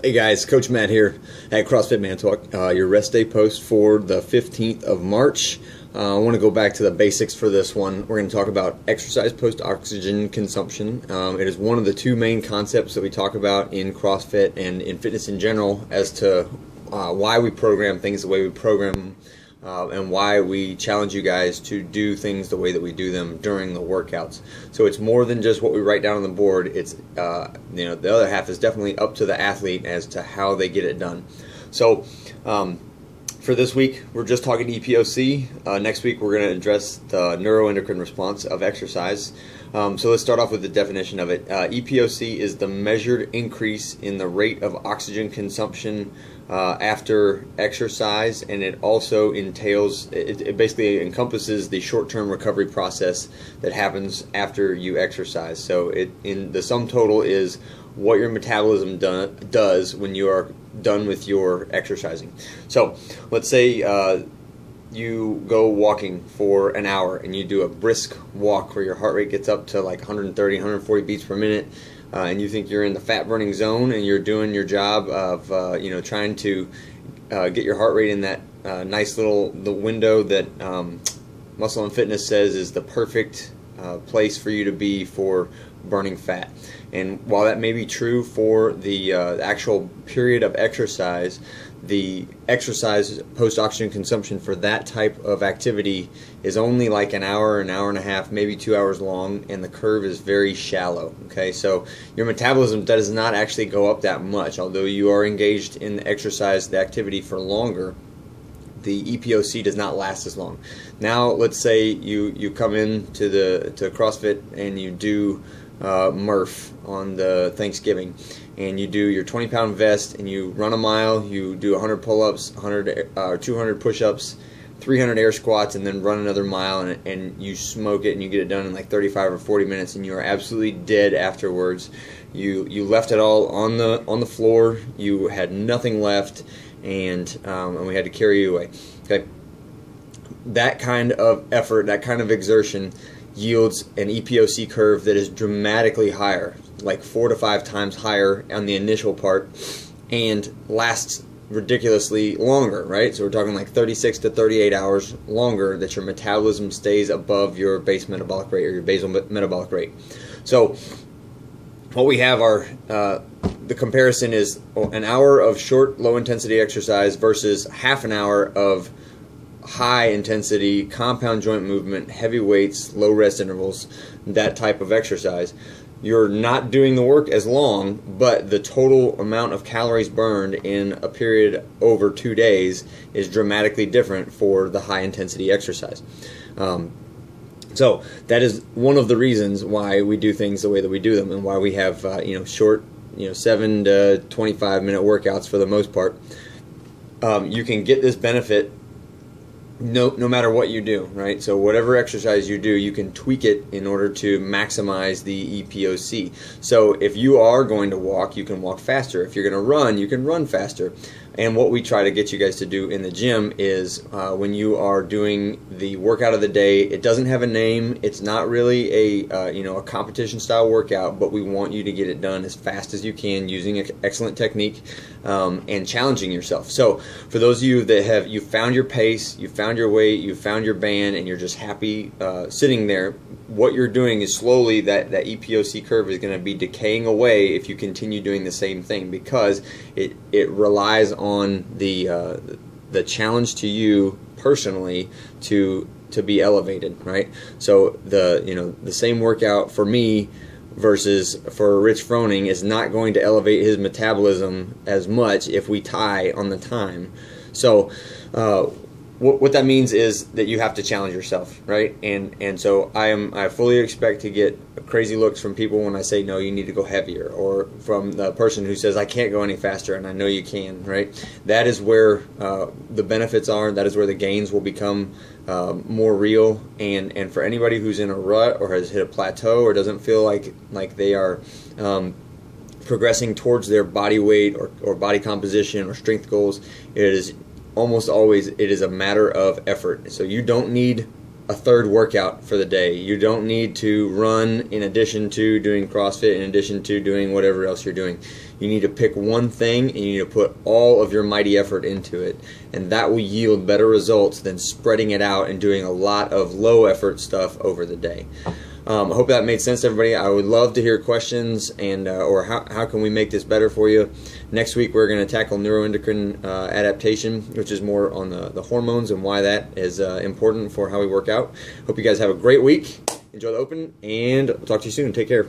Hey guys, Coach Matt here at CrossFit Man Talk, your rest day post for the 15th of March. I want to go back to the basics for this one. We're going to talk about exercise post-oxygen consumption. It is one of the two main concepts that we talk about in CrossFit and in fitness in general as to why we program things the way we program them. And why we challenge you guys to do things the way that we do them during the workouts. So it's more than just what we write down on the board. It's the other half is definitely up to the athlete as to how they get it done. So for this week, we're just talking EPOC. Next week, we're going to address the neuroendocrine response of exercise. So let's start off with the definition of it. EPOC is the measured increase in the rate of oxygen consumption after exercise, and it also entails, it basically encompasses the short-term recovery process that happens after you exercise. So the sum total is what your metabolism does when you are done with your exercising. So let's say you go walking for an hour and you do a brisk walk where your heart rate gets up to like 130, 140 beats per minute, and you think you're in the fat burning zone and you're doing your job of trying to get your heart rate in that nice little window that Muscle and Fitness says is the perfect place for you to be for burning fat. And while that may be true for the actual period of exercise, the exercise post-oxygen consumption for that type of activity is only like an hour and a half, maybe 2 hours long, and the curve is very shallow. Okay, so your metabolism does not actually go up that much, although you are engaged in the exercise, the activity for longer. The EPOC does not last as long. Now, let's say you come in to CrossFit and you do Murph on the Thanksgiving, and you do your 20-pound vest and you run a mile, you do 100 pull-ups, 200 push-ups, 300 air squats, and then run another mile, and you smoke it and you get it done in like 35 or 40 minutes, and you are absolutely dead afterwards. You left it all on the floor, you had nothing left, and we had to carry you away. Okay, that kind of effort, that kind of exertion yields an EPOC curve that is dramatically higher, like 4 to 5 times higher on the initial part, and lasts ridiculously longer, right? So we're talking like 36 to 38 hours longer that your metabolism stays above your base metabolic rate or your basal metabolic rate. So what we have are the comparison is an hour of short, low-intensity exercise versus half an hour of high-intensity compound joint movement, heavy weights, low rest intervals, that type of exercise. You're not doing the work as long, but the total amount of calories burned in a period over 2 days is dramatically different for the high-intensity exercise. So that is one of the reasons why we do things the way that we do them, and why we have short 7 to 25 minute workouts for the most part. You can get this benefit no matter what you do, right? So whatever exercise you do, you can tweak it in order to maximize the EPOC. So if you are going to walk, you can walk faster. If you're going to run, you can run faster. And what we try to get you guys to do in the gym is when you are doing the workout of the day, it doesn't have a name. It's not really a competition style workout, but we want you to get it done as fast as you can using excellent technique and challenging yourself. So for those of you that you found your pace, you found your weight, you found your band, and you're just happy sitting there, what you're doing is slowly that EPOC curve is going to be decaying away if you continue doing the same thing, because it relies on the challenge to you personally to be elevated, right? So the same workout for me versus for Rich Froning is not going to elevate his metabolism as much if we tie on the time. So what that means is that you have to challenge yourself, right? And so I fully expect to get crazy looks from people when I say, no, you need to go heavier, or from the person who says, I can't go any faster, and I know you can, right? That is where the benefits are. That is where the gains will become more real. And for anybody who's in a rut or has hit a plateau or doesn't feel like they are progressing towards their body weight or body composition or strength goals, it is almost always a matter of effort. So you don't need a third workout for the day. You don't need to run in addition to doing CrossFit, in addition to doing whatever else you're doing. You need to pick one thing and you need to put all of your mighty effort into it, and that will yield better results than spreading it out and doing a lot of low effort stuff over the day. I hope that made sense to everybody. I would love to hear questions and or how can we make this better for you. Next week we're going to tackle neuroendocrine adaptation, which is more on the hormones and why that is important for how we work out. Hope you guys have a great week. Enjoy the Open, and we'll talk to you soon. Take care.